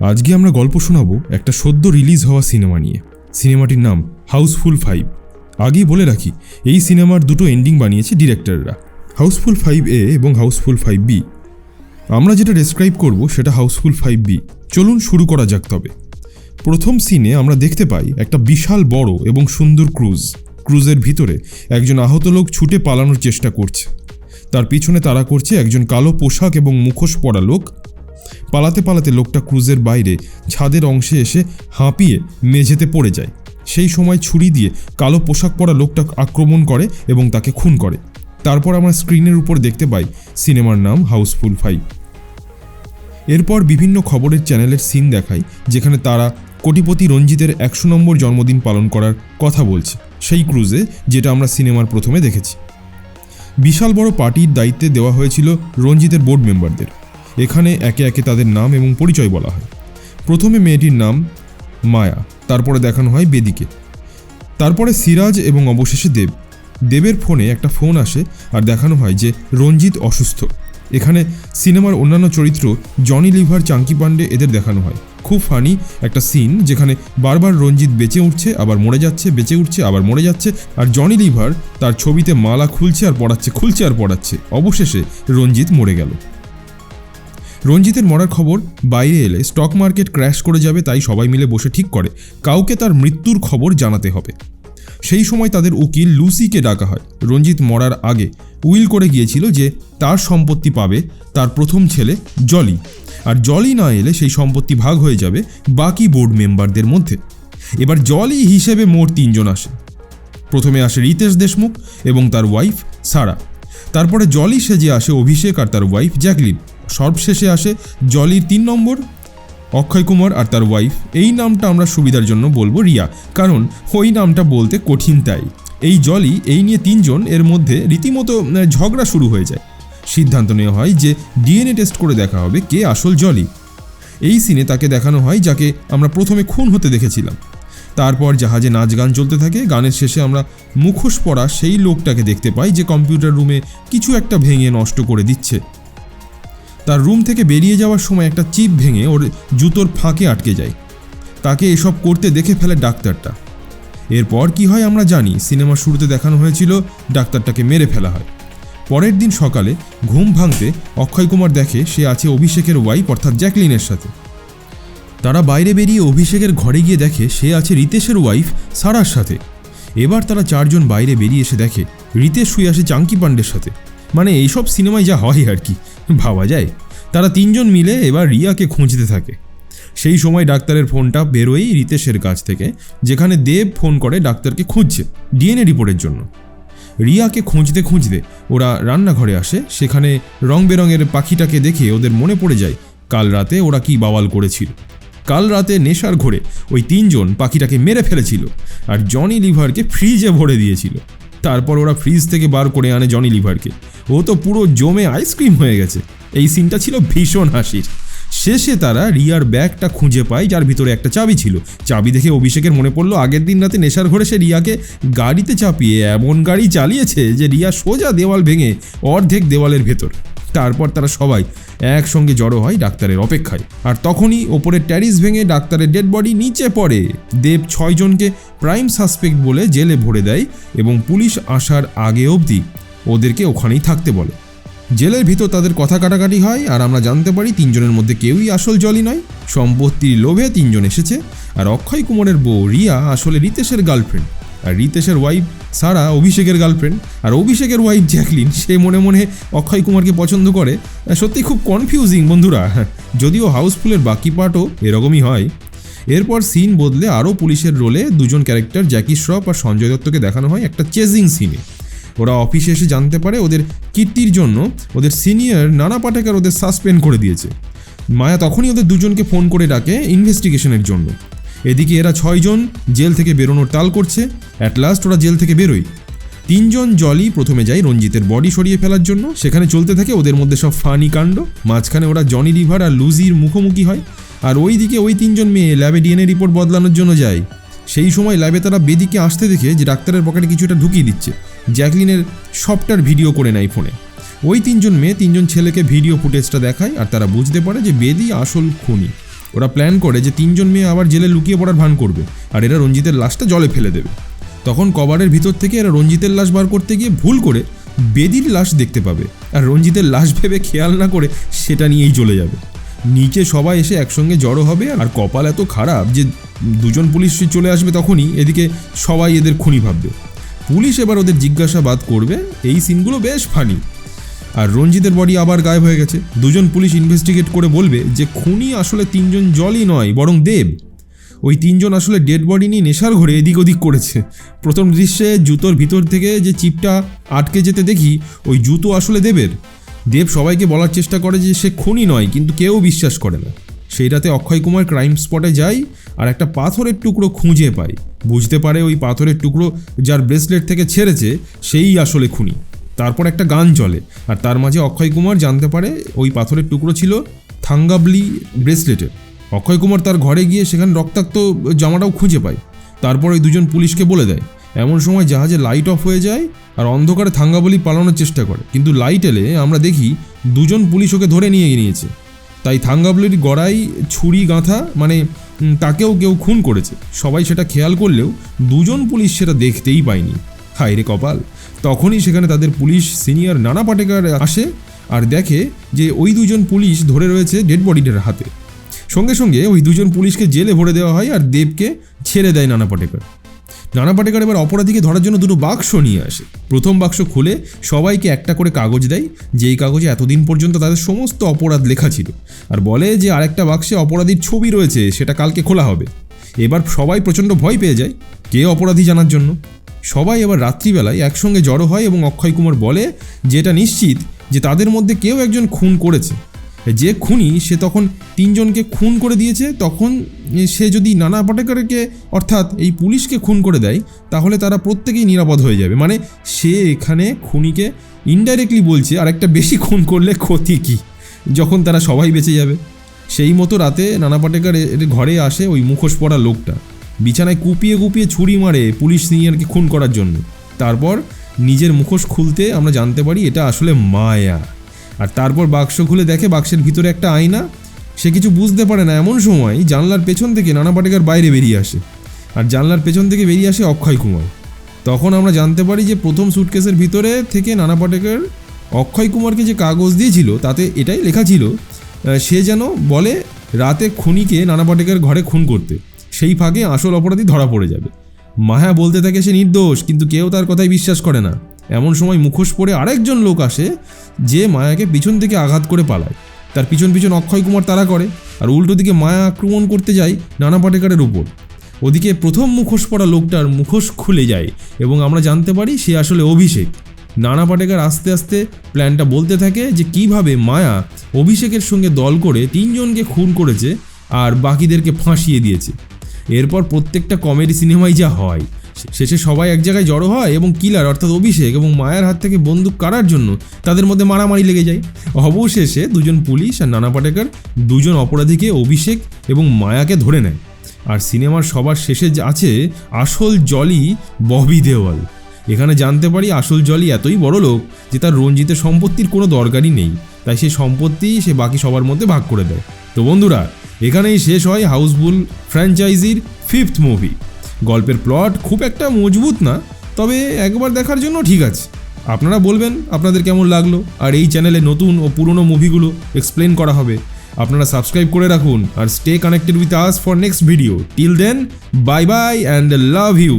আজকে আমরা গল্প শোনাবো একটা সদ্য রিলিজ হওয়া সিনেমা নিয়ে। সিনেমাটির নাম হাউসফুল 5। আগেই বলে রাখি, এই সিনেমার দুটো এন্ডিং বানিয়েছে ডিরেক্টররা, হাউসফুল 5A এবং হাউসফুল 5B। আমরা যেটা ডেসক্রাইব করব সেটা হাউসফুল 5B। চলুন শুরু করা যাক। তবে প্রথম সিনে আমরা দেখতে পাই একটা বিশাল বড় এবং সুন্দর ক্রুজের ভিতরে একজন আহত লোক ছুটে পালানোর চেষ্টা করছে। তার পিছনে তাড়া করছে একজন কালো পোশাক এবং মুখোশ পরা লোক। পালাতে পালাতে লোকটা ক্রুজের বাইরে ছাদের অংশে এসে হাঁপিয়ে মেঝেতে পড়ে যায়। সেই সময় ছুরি দিয়ে কালো পোশাক পরা লোকটা আক্রমণ করে এবং তাকে খুন করে। তারপর আমরা স্ক্রিনের উপর দেখতে পাই সিনেমার নাম হাউসফুল 5। এরপর বিভিন্ন খবরের চ্যানেলের সিন দেখায় যেখানে তারা কোটিপতি রঞ্জিতের 100 নম্বর জন্মদিন পালন করার কথা বলছে, সেই ক্রুজে, যেটা আমরা সিনেমার প্রথমে দেখেছি। বিশাল বড় পার্টির দায়িত্বে দেওয়া হয়েছিল রঞ্জিতের বোর্ড মেম্বারদের। এখানে একে একে তাদের নাম এবং পরিচয় বলা হয়। প্রথমে মেয়েটির নাম মায়া, তারপরে দেখানো হয় বেদিকে, তারপরে সিরাজ এবং অবশেষে দেবের ফোনে একটা ফোন আসে আর দেখানো হয় যে রঞ্জিত অসুস্থ। এখানে সিনেমার অন্যান্য চরিত্র জনি লিভার, চাঙ্কি পান্ডে এদের দেখানো হয়। খুব ফানি একটা সিন যেখানে বারবার রঞ্জিত বেঁচে উঠছে আবার মরে যাচ্ছে, বেঁচে উঠছে আবার মরে যাচ্ছে, আর জনি লিভার তার ছবিতে মালা খুলছে আর পড়াচ্ছে, খুলছে আর পড়াচ্ছে। অবশেষে রঞ্জিত মরে গেল। রঞ্জিতের মরার খবর বাইরে এলে স্টক মার্কেট ক্র্যাশ করে যাবে, তাই সবাই মিলে বসে ঠিক করে কাউকে তার মৃত্যুর খবর জানাতে হবে। সেই সময় তাদের উকিল লুসিকে ডাকা হয়। রঞ্জিত মরার আগে উইল করে গিয়েছিল যে তার সম্পত্তি পাবে তার প্রথম ছেলে জলি, আর জলি না এলে সেই সম্পত্তি ভাগ হয়ে যাবে বাকি বোর্ড মেম্বারদের মধ্যে। এবার জলি হিসেবে মোট 3 জন আসে। প্রথমে আসে রিতেশ দেশমুখ এবং তার ওয়াইফ সারা। তারপরে জলি সেজে আসে অভিষেক আর তার ওয়াইফ জ্যাকলিন। সর্বশেষে আসে জলির 3 নম্বর অক্ষয় কুমার আর তার ওয়াইফ। এই নামটা আমরা সুবিধার জন্য বলবো রিয়া, কারণ ওই নামটা বলতে কঠিন। তাই এই জলি, এই নিয়ে 3 জন এর মধ্যে রীতিমতো ঝগড়া শুরু হয়ে যায়। সিদ্ধান্ত নেওয়া হয় যে ডিএনএ টেস্ট করে দেখা হবে কে আসল জলি। এই সিনে তাকে দেখানো হয় যাকে আমরা প্রথমে খুন হতে দেখেছিলাম। তারপর জাহাজে নাচ গান চলতে থাকে। গানের শেষে আমরা মুখোশ পরা সেই লোকটাকে দেখতে পাই যে কম্পিউটার রুমে কিছু একটা ভেঙে নষ্ট করে দিচ্ছে। তার রুম থেকে বেরিয়ে যাওয়ার সময় একটা চিপ ভেঙে ওর জুতোর ফাঁকে আটকে যায়। তাকে এসব করতে দেখে ফেলে ডাক্তারটা। এরপর কি হয় আমরা জানি। সিনেমার শুরুতে দেখানো হয়েছিল ডাক্তারটাকে মেরে ফেলা হয়। পরের দিন সকালে ঘুম ভাঙতে অক্ষয় কুমার দেখে সে আছে অভিষেকের ওয়াইফ অর্থাৎ জ্যাকলিনের সাথে। তারা বাইরে বেরিয়ে অভিষেকের ঘরে গিয়ে দেখে সে আছে রিতেশের ওয়াইফ সারার সাথে। এবার তারা 4 জন বাইরে বেরিয়ে এসে দেখে রিতেশ শুয়ে আসে চাঙ্কি পান্ডের সাথে। মানে এইসব সিনেমায় যা হয় আর কি, ভাবা যায়। তারা 3 জন মিলে এবার রিয়াকে খুঁজতে থাকে। সেই সময় ডাক্তারের ফোনটা বেরোয় রিতেশের কাছ থেকে, যেখানে দেব ফোন করে ডাক্তারকে খুঁজছে ডিএনএ রিপোর্টের জন্য। রিয়াকে খুঁজতে খুঁজতে ওরা রান্নাঘরে আসে। সেখানে রং বেরঙের পাখিটাকে দেখে ওদের মনে পড়ে যায় কাল রাতে ওরা কি বাওয়াল করেছিল। কাল রাতে নেশার ঘোরে ওই 3 জন পাখিটাকে মেরে ফেলেছিল আর জনি লিভারকে ফ্রিজে ভরে দিয়েছিল। তারপর ওরা ফ্রিজ থেকে বার করে আনে জনি লিভারকে। ও তো পুরো জমে আইসক্রিম হয়ে গেছে। এই সিনটা ছিল ভীষণ হাসির। শেষে তারা রিয়ার ব্যাগটা খুঁজে পায়, যার ভিতরে একটা চাবি ছিল। চাবি দেখে অভিষেকের মনে পড়লো আগের দিন রাতে নেশার ঘরে সে রিয়াকে গাড়িতে চাপিয়ে এমন গাড়ি চালিয়েছে যে রিয়া সোজা দেওয়াল ভেঙে অর্ধেক দেওয়ালের ভেতর। তারপর তারা সবাই একসঙ্গে জড়ো হয় ডাক্তারের অপেক্ষায়। আর তখনই ওপরের ট্যারিস ভেঙে ডাক্তারের ডেড বডি নিচে পড়ে। দেব 6 জনকে প্রাইম সাসপেক্ট বলে জেলে ভরে দেয় এবং পুলিশ আসার আগে অবধি ওদেরকে ওখানেই থাকতে বলে। জেলের ভিতর তাদের কথা কাটাকাটি হয় আর আমরা জানতে পারি 3 জনের মধ্যে কেউই আসল জলি নয়। সম্পত্তির লোভে 3 জন এসেছে। আর অক্ষয় কুমারের বউ রিয়া আসলে রিতেশের গার্লফ্রেন্ড, আর রিতেশের ওয়াইফ সারা অভিষেকের গার্লফ্রেন্ড, আর অভিষেকের ওয়াইফ জ্যাকলিন সে মনে মনে অক্ষয় কুমারকে পছন্দ করে। সত্যি খুব কনফিউজিং বন্ধুরা, যদিও হাউসফুলের বাকি পার্টও এরকমই হয়। এরপর সিন বদলে আরও পুলিশের রোলে 2 জন ক্যারেক্টার জ্যাকি শ্রফ আর সঞ্জয় দত্তকে দেখানো হয় একটা চেজিং সিনে। ওরা অফিসে এসে জানতে পারে ওদের কীর্তির জন্য ওদের সিনিয়র নানা পাটেকর ওদের সাসপেন্ড করে দিয়েছে। মায়া তখনই ওদের 2 জনকে ফোন করে ডাকে ইনভেস্টিগেশনের জন্য। এদিকে এরা 6 জন জেল থেকে বেরোনোর তাল করছে। অ্যাট লাস্ট ওরা জেল থেকে বেরোয়। 3 জন জলি প্রথমে যায় রঞ্জিতের বডি সরিয়ে ফেলার জন্য। সেখানে চলতে থাকে ওদের মধ্যে সব ফানি কাণ্ড। মাঝখানে ওরা জনি লিভার আর লুজির মুখোমুখি হয়। আর ওইদিকে ওই 3 জন মেয়ে ল্যাবে ডিএনএ রিপোর্ট বদলানোর জন্য যায়। সেই সময় ল্যাবে তারা বেদিকে আসতে দেখে যে ডাক্তারের পকেটে কিছুটা ঢুকিয়ে দিচ্ছে। জ্যাকলিনের সবটার ভিডিও করে নেয় ফোনে। ওই 3 জন মেয়ে 3 জন ছেলেকে ভিডিও ফুটেজটা দেখায় আর তারা বুঝতে পারে যে বেদি আসল খুনি। ওরা প্ল্যান করে যে 3 জন মেয়ে আবার জেলে লুকিয়ে পড়ার ভান করবে আর এরা রঞ্জিতের লাশটা জলে ফেলে দেবে। তখন কভারের ভিতর থেকে এরা রঞ্জিতের লাশ বার করতে গিয়ে ভুল করে বেদির লাশ দেখতে পাবে আর রঞ্জিতের লাশ ভেবে খেয়াল না করে সেটা নিয়েই চলে যাবে। নিচে সবাই এসে একসঙ্গে জড়ো হবে আর কপাল এত খারাপ যে 2 জন পুলিশ চলে আসবে তখনই এদিকে সবাই এদের খুনি ভাববে। পুলিশ এবার ওদের জিজ্ঞাসাবাদ করবে। এই সিনগুলো বেশ ফানি। আর রঞ্জিতের বডি আবার গায়েব হয়ে গেছে। 2 জন পুলিশ ইনভেস্টিগেট করে বলবে যে খুনি আসলে 3 জন জলই নয় বরং দেব। ওই 3 জন আসলে ডেড বডি নিয়ে নেশার ঘরে এদিক ওদিক করেছে। প্রথম দৃশ্যে জুতোর ভিতর থেকে যে চিপটা আটকে যেতে দেখি ওই জুতো আসলে দেবের। দেব সবাইকে বলার চেষ্টা করে যে সে খুনি নয়, কিন্তু কেউ বিশ্বাস করে না। সেই রাতে অক্ষয় কুমার ক্রাইম স্পটে যায় আর একটা পাথরের টুকরো খুঁজে পায়। বুঝতে পারে ওই পাথরের টুকরো যার ব্রেসলেট থেকে ছেড়েছে সেই আসলে খুনি। তারপর একটা গান চলে আর তার মাঝে অক্ষয় কুমার জানতে পারে ওই পাথরের টুকরো ছিল থাঙ্গাবলি ব্রেসলেটের। অক্ষয় কুমার তার ঘরে গিয়ে সেখানে রক্তাক্ত জামাটাও খুঁজে পায়। তারপর ওই 2 জন পুলিশকে বলে দেয়। এমন সময় জাহাজে লাইট অফ হয়ে যায় আর অন্ধকারে থাঙ্গাবলি পালানোর চেষ্টা করে, কিন্তু লাইট এলে আমরা দেখি 2 জন পুলিশ ওকে ধরে নিয়েছে। তাই থাঙ্গাবলির গড়ায় ছুরি গাঁথা, মানে তাকেও কেউ খুন করেছে। সবাই সেটা খেয়াল করলেও 2 জন পুলিশ সেটা দেখতেই পায়নি। হায় রে কপাল। তখনই সেখানে তাদের পুলিশ সিনিয়র নানা পাটেকার আসে আর দেখে যে ওই 2 জন পুলিশ ধরে রয়েছে ডেড বডিটার হাতে। সঙ্গে সঙ্গে ওই 2 জন পুলিশকে জেলে ভরে দেওয়া হয় আর দেবকে ছেড়ে দেয় নানা পাটেকার। নানা পাটেকার এবার অপরাধীকে ধরার জন্য 2টো বাক্স নিয়ে আসে। প্রথম বাক্স খুলে সবাইকে একটা করে কাগজ দেয়, যেই কাগজে এতদিন পর্যন্ত তাদের সমস্ত অপরাধ লেখা ছিল, আর বলে যে আরেকটা বাক্সে অপরাধীর ছবি রয়েছে, সেটা কালকে খোলা হবে। এবার সবাই প্রচণ্ড ভয় পেয়ে যায় কে অপরাধী জানার জন্য। সবাই এবার রাত্রিবেলায় একসঙ্গে জড়ো হয় এবং অক্ষয় কুমার বলে যে এটা নিশ্চিত যে তাদের মধ্যে কেউ একজন খুন করেছে। যে খুনি সে তখন 3 জনকে খুন করে দিয়েছে। তখন সে যদি নানা পাটেকারকে অর্থাৎ এই পুলিশকে খুন করে দেয় তাহলে তারা প্রত্যেকেই নিরাপদ হয়ে যাবে। মানে সে এখানে খুনিকে ইনডাইরেক্টলি বলছে আর একটা বেশি খুন করলে ক্ষতি কী, যখন তারা সবাই বেঁচে যাবে। সেই মতো রাতে নানা পাটেকার ঘরে আসে ওই মুখোশ পরা লোকটা। বিছানায় কুপিয়ে কুপিয়ে ছুরি মারে পুলিশ সিনিয়রকে খুন করার জন্য। তারপর নিজের মুখোশ খুলতে আমরা জানতে পারি এটা আসলে মায়া। আর তারপর বাক্স খুলে দেখে বাক্সের ভিতরে একটা আয়না। সে কিছু বুঝতে পারে না। এমন সময় জানলার পেছন থেকে নানা পাটেকার বাইরে বেরিয়ে আসে আর জানলার পেছন থেকে বেরিয়ে আসে অক্ষয় কুমার। তখন আমরা জানতে পারি যে প্রথম সুটকেসের ভিতরে থেকে নানা পাটেকার অক্ষয় কুমারকে যে কাগজ দিয়েছিল তাতে এটাই লেখা ছিল সে যেন বলে রাতে খুনিকে নানা পাটেকার ঘরে খুন করতে, সেই ফাঁকে আসল অপরাধী ধরা পড়ে যাবে। মায়া বলতে থাকে সে নির্দোষ, কিন্তু কেউ তার কথাই বিশ্বাস করে না। এমন সময় মুখোশ পরে আরেকজন লোক আসে যে মায়াকে পিছন থেকে আঘাত করে পালায়। তার পিছন পিছন অক্ষয় কুমার তাড়া করে আর উল্টো দিকে মায়া আক্রমণ করতে যায় নানা পাটেকারের উপর। ওদিকে প্রথম মুখোশ পরা লোকটার মুখোশ খুলে যায় এবং আমরা জানতে পারি সে আসলে অভিষেক। নানা পাটেকার আস্তে আস্তে প্ল্যানটা বলতে থাকে যে কিভাবে মায়া অভিষেকের সঙ্গে দল করে 3 জনকে খুন করেছে আর বাকিদেরকে ফাঁসিয়ে দিয়েছে। এরপর প্রত্যেকটা কমেডি সিনেমাই যা হয়, শেষে সবাই এক জায়গায় জড়ো হয় এবং কিলার অর্থাৎ অভিষেক এবং মায়ার হাত থেকে বন্দুক কাড়ার জন্য তাদের মধ্যে মারামারি লেগে যায়। অবশেষে 2 জন পুলিশ আর নানা পাটেকার 2 জন অপরাধীকে অভিষেক এবং মায়াকে ধরে নেয়। আর সিনেমার সবার শেষে আছে আসল জলি ববি দেওয়াল। এখানে জানতে পারি আসল জলি এতই বড় লোক যে তার রঞ্জিতের সম্পত্তির কোনো দরকারই নেই, তাই সেই সম্পত্তি সে বাকি সবার মধ্যে ভাগ করে দেয়। তো বন্ধুরা, এখানেই শেষ হয় হাউসফুল ফ্র্যাঞ্চাইজির 5th মুভি। গল্পের প্লট খুব একটা মজবুত না, তবে একবার দেখার জন্য ঠিক আছে। আপনারা বলবেন আপনাদের কেমন লাগলো। আর এই চ্যানেলে নতুন ও পুরনো মুভিগুলো এক্সপ্লেন করা হবে। আপনারা সাবস্ক্রাইব করে রাখুন আর stay connected with us for next video. Till then, bye bye and love you.